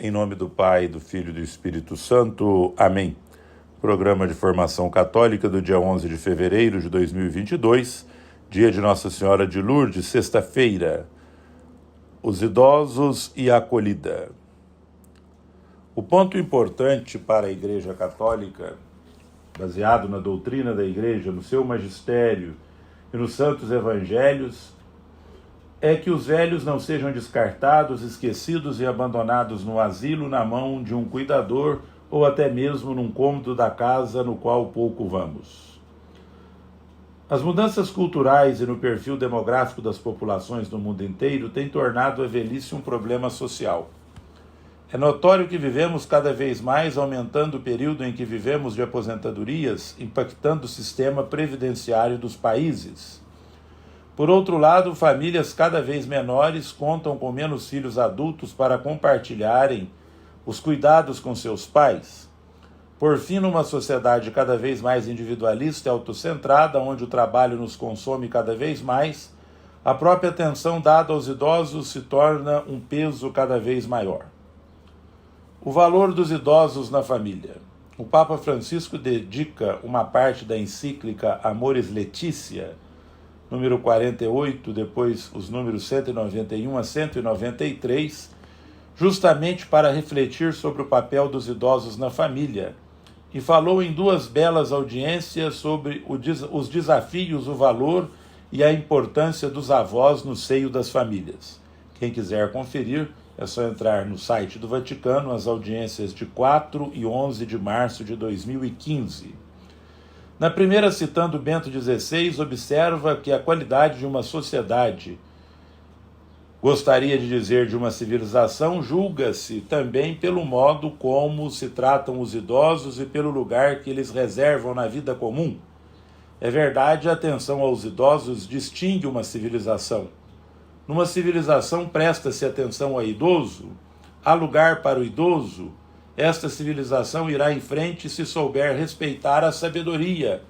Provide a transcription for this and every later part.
Em nome do Pai, do Filho e do Espírito Santo. Amém. Programa de formação católica do dia 11 de fevereiro de 2022, dia de Nossa Senhora de Lourdes, sexta-feira. Os idosos e a acolhida. O ponto importante para a Igreja Católica, baseado na doutrina da Igreja, no seu magistério e nos santos evangelhos, é que os velhos não sejam descartados, esquecidos e abandonados no asilo, na mão de um cuidador ou até mesmo num cômodo da casa no qual pouco vamos. As mudanças culturais e no perfil demográfico das populações no mundo inteiro têm tornado a velhice um problema social. É notório que vivemos cada vez mais aumentando o período em que vivemos de aposentadorias, impactando o sistema previdenciário dos países. Por outro lado, famílias cada vez menores contam com menos filhos adultos para compartilharem os cuidados com seus pais. Por fim, numa sociedade cada vez mais individualista e autocentrada, onde o trabalho nos consome cada vez mais, a própria atenção dada aos idosos se torna um peso cada vez maior. O valor dos idosos na família. O Papa Francisco dedica uma parte da encíclica Amoris Laetitia, número 48, depois os números 191 a 193, justamente para refletir sobre o papel dos idosos na família, e falou em duas belas audiências sobre os desafios, o valor e a importância dos avós no seio das famílias. Quem quiser conferir, é só entrar no site do Vaticano, as audiências de 4 e 11 de março de 2015. Na primeira, citando Bento XVI, observa que a qualidade de uma sociedade, gostaria de dizer de uma civilização, julga-se também pelo modo como se tratam os idosos e pelo lugar que eles reservam na vida comum. É verdade, a atenção aos idosos distingue uma civilização. Numa civilização presta-se atenção ao idoso, há lugar para o idoso. Esta civilização irá em frente se souber respeitar a sabedoria,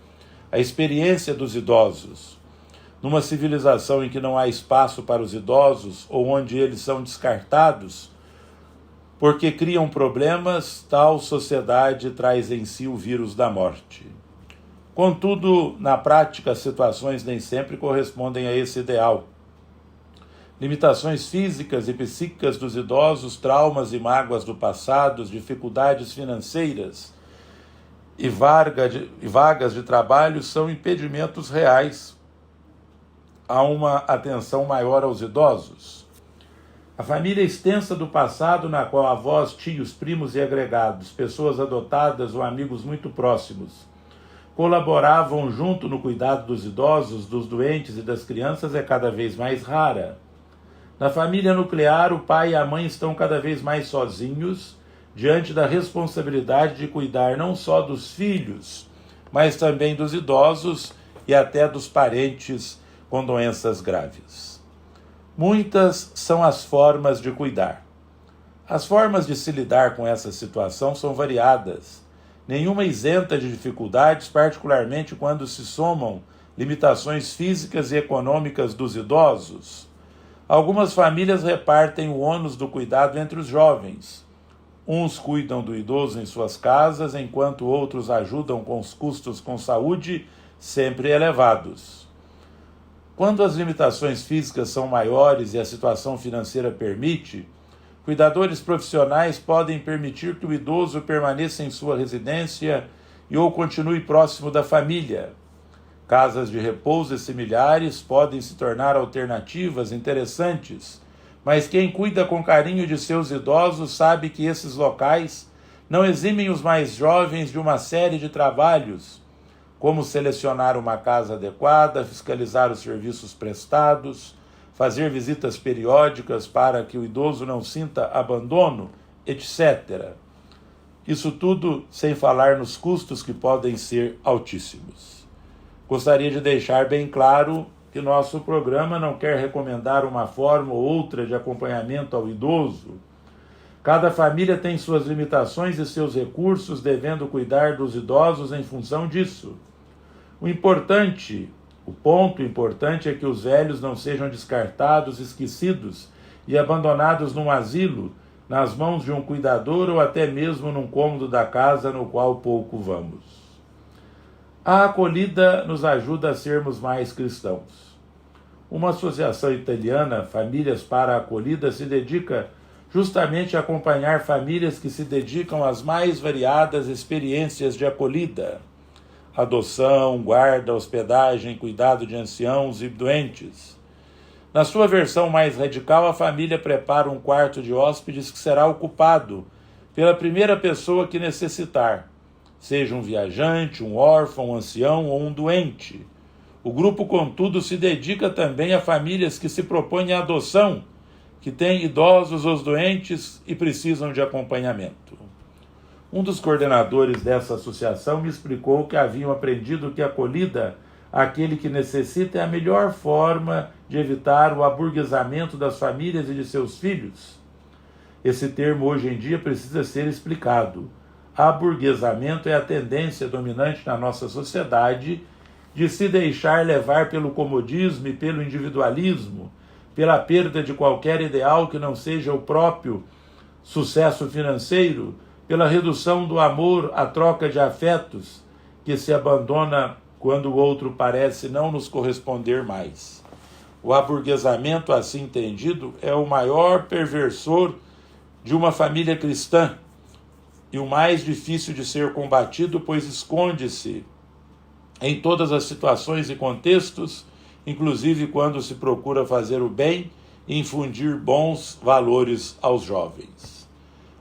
a experiência dos idosos. Numa civilização em que não há espaço para os idosos, ou onde eles são descartados, porque criam problemas, tal sociedade traz em si o vírus da morte. Contudo, na prática, as situações nem sempre correspondem a esse ideal. Limitações físicas e psíquicas dos idosos, traumas e mágoas do passado, dificuldades financeiras e vagas de trabalho são impedimentos reais a uma atenção maior aos idosos. A família extensa do passado, na qual avós, tios, primos e agregados, pessoas adotadas ou amigos muito próximos, colaboravam junto no cuidado dos idosos, dos doentes e das crianças, é cada vez mais rara. Na família nuclear, o pai e a mãe estão cada vez mais sozinhos, diante da responsabilidade de cuidar não só dos filhos, mas também dos idosos e até dos parentes com doenças graves. Muitas são as formas de cuidar. As formas de se lidar com essa situação são variadas, nenhuma isenta de dificuldades, particularmente quando se somam limitações físicas e econômicas dos idosos. Algumas famílias repartem o ônus do cuidado entre os jovens. Uns cuidam do idoso em suas casas, enquanto outros ajudam com os custos com saúde sempre elevados. Quando as limitações físicas são maiores e a situação financeira permite, cuidadores profissionais podem permitir que o idoso permaneça em sua residência e ou continue próximo da família. Casas de repouso e similares podem se tornar alternativas interessantes, mas quem cuida com carinho de seus idosos sabe que esses locais não eximem os mais jovens de uma série de trabalhos, como selecionar uma casa adequada, fiscalizar os serviços prestados, fazer visitas periódicas para que o idoso não sinta abandono, etc. Isso tudo sem falar nos custos que podem ser altíssimos. Gostaria de deixar bem claro que nosso programa não quer recomendar uma forma ou outra de acompanhamento ao idoso. Cada família tem suas limitações e seus recursos, devendo cuidar dos idosos em função disso. O ponto importante é que os velhos não sejam descartados, esquecidos e abandonados num asilo, nas mãos de um cuidador ou até mesmo num cômodo da casa no qual pouco vamos. A acolhida nos ajuda a sermos mais cristãos. Uma associação italiana, Famílias para a Acolhida, se dedica justamente a acompanhar famílias que se dedicam às mais variadas experiências de acolhida: adoção, guarda, hospedagem, cuidado de anciãos e doentes. Na sua versão mais radical, a família prepara um quarto de hóspedes que será ocupado pela primeira pessoa que necessitar, seja um viajante, um órfão, um ancião ou um doente. O grupo, contudo, se dedica também a famílias que se propõem à adoção, que têm idosos ou doentes e precisam de acompanhamento. Um dos coordenadores dessa associação me explicou que haviam aprendido que a acolhida àquele que necessita é a melhor forma de evitar o aburguesamento das famílias e de seus filhos. Esse termo hoje em dia precisa ser explicado. Aburguesamento é a tendência dominante na nossa sociedade de se deixar levar pelo comodismo e pelo individualismo, pela perda de qualquer ideal que não seja o próprio sucesso financeiro, pela redução do amor à troca de afetos, que se abandona quando o outro parece não nos corresponder mais. O aburguesamento, assim entendido, é o maior perversor de uma família cristã e o mais difícil de ser combatido, pois esconde-se em todas as situações e contextos, inclusive quando se procura fazer o bem e infundir bons valores aos jovens.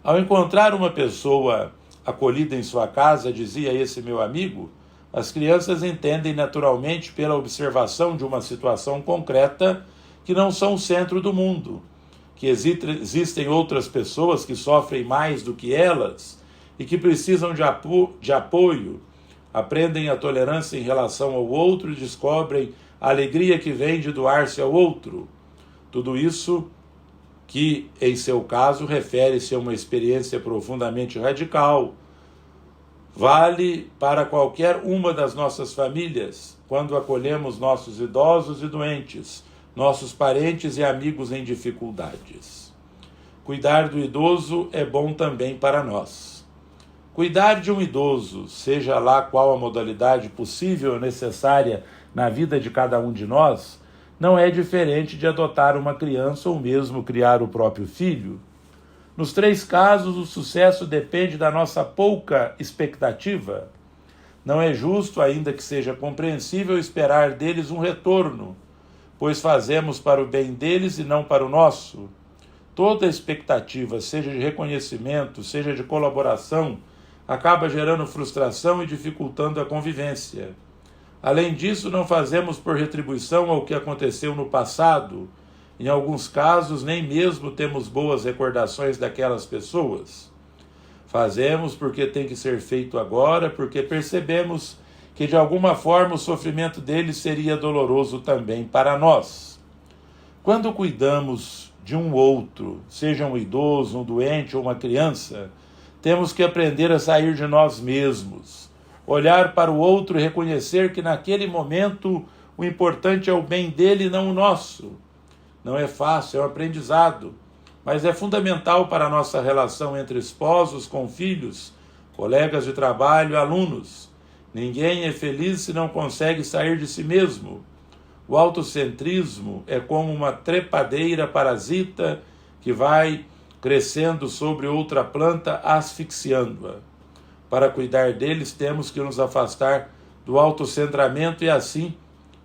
Ao encontrar uma pessoa acolhida em sua casa, dizia esse meu amigo, as crianças entendem naturalmente pela observação de uma situação concreta que não são o centro do mundo, que existem outras pessoas que sofrem mais do que elas e que precisam de apoio, aprendem a tolerância em relação ao outro e descobrem a alegria que vem de doar-se ao outro. Tudo isso que, em seu caso, refere-se a uma experiência profundamente radical, vale para qualquer uma das nossas famílias, quando acolhemos nossos idosos e doentes, nossos parentes e amigos em dificuldades. Cuidar do idoso é bom também para nós. Cuidar de um idoso, seja lá qual a modalidade possível ou necessária na vida de cada um de nós, não é diferente de adotar uma criança ou mesmo criar o próprio filho. Nos três casos, o sucesso depende da nossa pouca expectativa. Não é justo, ainda que seja compreensível, esperar deles um retorno, pois fazemos para o bem deles e não para o nosso. Toda expectativa, seja de reconhecimento, seja de colaboração, acaba gerando frustração e dificultando a convivência. Além disso, não fazemos por retribuição ao que aconteceu no passado. Em alguns casos, nem mesmo temos boas recordações daquelas pessoas. Fazemos porque tem que ser feito agora, porque percebemos que de alguma forma o sofrimento deles seria doloroso também para nós. Quando cuidamos de um outro, seja um idoso, um doente ou uma criança, temos que aprender a sair de nós mesmos, olhar para o outro e reconhecer que naquele momento o importante é o bem dele e não o nosso. Não é fácil, é um aprendizado, mas é fundamental para a nossa relação entre esposos, com filhos, colegas de trabalho, alunos. Ninguém é feliz se não consegue sair de si mesmo. O autocentrismo é como uma trepadeira parasita que vai crescendo sobre outra planta, asfixiando-a. Para cuidar deles, temos que nos afastar do autocentramento e assim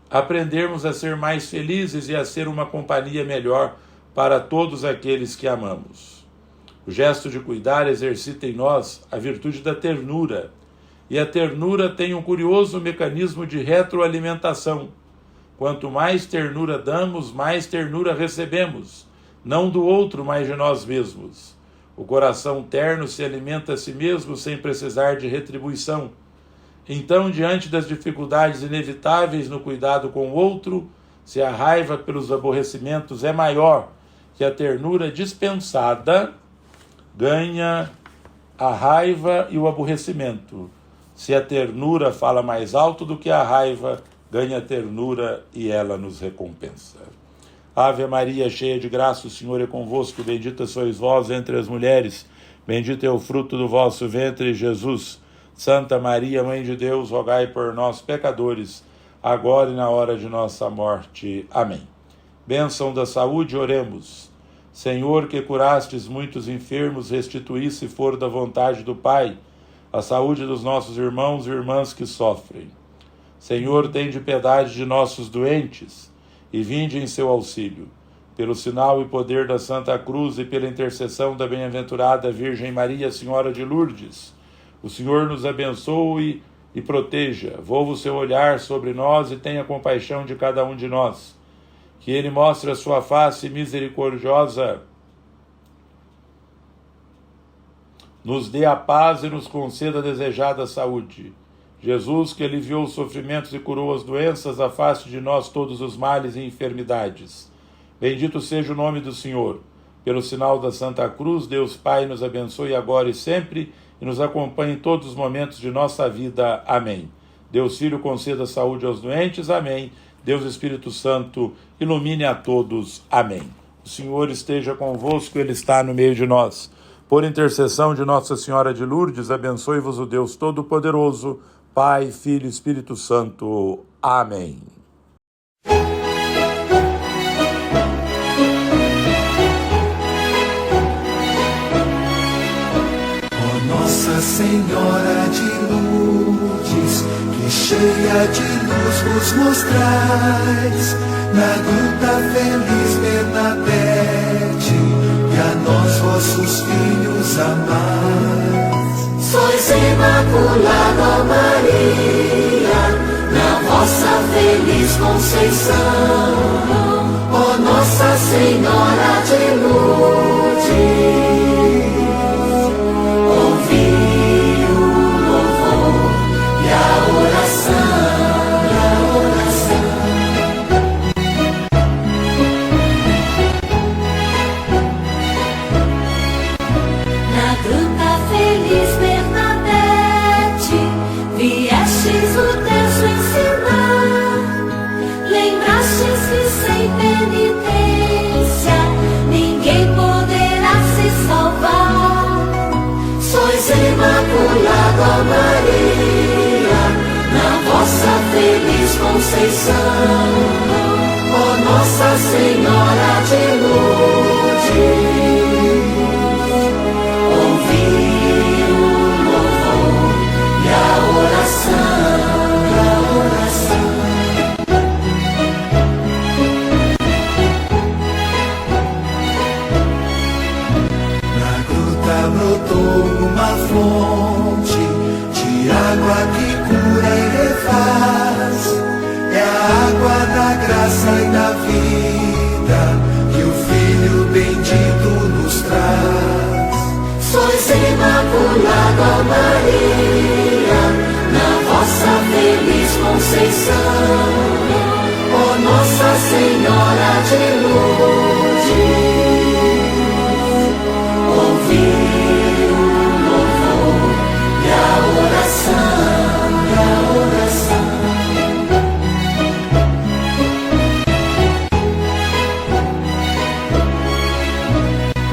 aprendermos a ser mais felizes e a ser uma companhia melhor para todos aqueles que amamos. O gesto de cuidar exercita em nós a virtude da ternura, e a ternura tem um curioso mecanismo de retroalimentação. Quanto mais ternura damos, mais ternura recebemos, não do outro, mas de nós mesmos. O coração terno se alimenta a si mesmo sem precisar de retribuição. Então, diante das dificuldades inevitáveis no cuidado com o outro, se a raiva pelos aborrecimentos é maior que a ternura dispensada, ganha a raiva e o aborrecimento. Se a ternura fala mais alto do que a raiva, ganha a ternura e ela nos recompensa. Ave Maria, cheia de graça, o Senhor é convosco. Bendita sois vós entre as mulheres. Bendito é o fruto do vosso ventre, Jesus. Santa Maria, Mãe de Deus, rogai por nós, pecadores, agora e na hora de nossa morte. Amém. Bênção da saúde, oremos. Senhor, que curastes muitos enfermos, restituí, se for da vontade do Pai, a saúde dos nossos irmãos e irmãs que sofrem. Senhor, tende piedade de nossos doentes e vinde em seu auxílio. Pelo sinal e poder da Santa Cruz e pela intercessão da bem-aventurada Virgem Maria, Senhora de Lourdes, o Senhor nos abençoe e proteja. Volva o seu olhar sobre nós e tenha compaixão de cada um de nós. Que Ele mostre a sua face misericordiosa, nos dê a paz e nos conceda a desejada saúde. Jesus, que aliviou os sofrimentos e curou as doenças, afaste de nós todos os males e enfermidades. Bendito seja o nome do Senhor. Pelo sinal da Santa Cruz, Deus Pai nos abençoe agora e sempre e nos acompanhe em todos os momentos de nossa vida. Amém. Deus Filho conceda saúde aos doentes. Amém. Deus Espírito Santo ilumine a todos. Amém. O Senhor esteja convosco, Ele está no meio de nós. Por intercessão de Nossa Senhora de Lourdes, abençoe-vos o Deus Todo-Poderoso, Pai, Filho e Espírito Santo. Amém. Ó Nossa Senhora de Lourdes, que cheia de luz vos mostrais, na gruta feliz Bernadette, e a nós vossos filhos amais. Sois Imaculada, ó Maria, na vossa feliz conceição. Ó Nossa Senhora de Lourdes, ouvi o louvor e a oração. Na gruta feliz Bernadette, viestes o terço ensinar. Lembrastes que sem penitência ninguém poderá se salvar. Sois Imaculada, ó Maria, na vossa feliz conceição. Ó Nossa Senhora de Lourdes, ouvi o louvor e a oração. Na gruta brotou uma fonte de água que cura e refaz. É a água da graça e da vida que o Filho bendito nos traz. Sois Imaculada, ó Maria, na vossa feliz conceição. Ó Nossa Senhora de Lourdes, ouvi o louvor e a oração.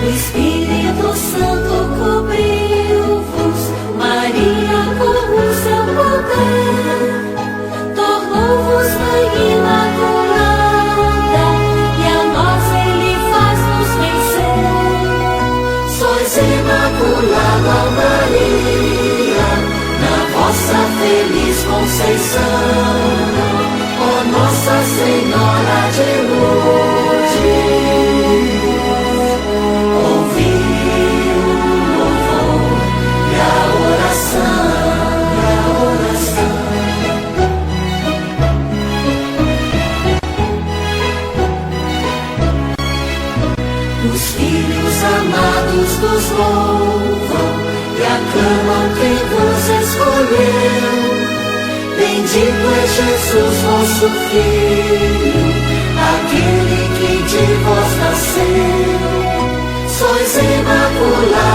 O Espírito Santo cobriu-vos, Maria, com o seu poder, tornou-vos mãe imaculada, e a nós Ele faz-nos vencer. Sois Imaculada, ó Maria, na vossa feliz conceição. Ó Nossa Senhora de Lourdes, os filhos amados vos louvam e aclamam quem vos escolheu. Bendito é Jesus, vosso Filho, aquele que de vós nasceu. Sois Imaculada,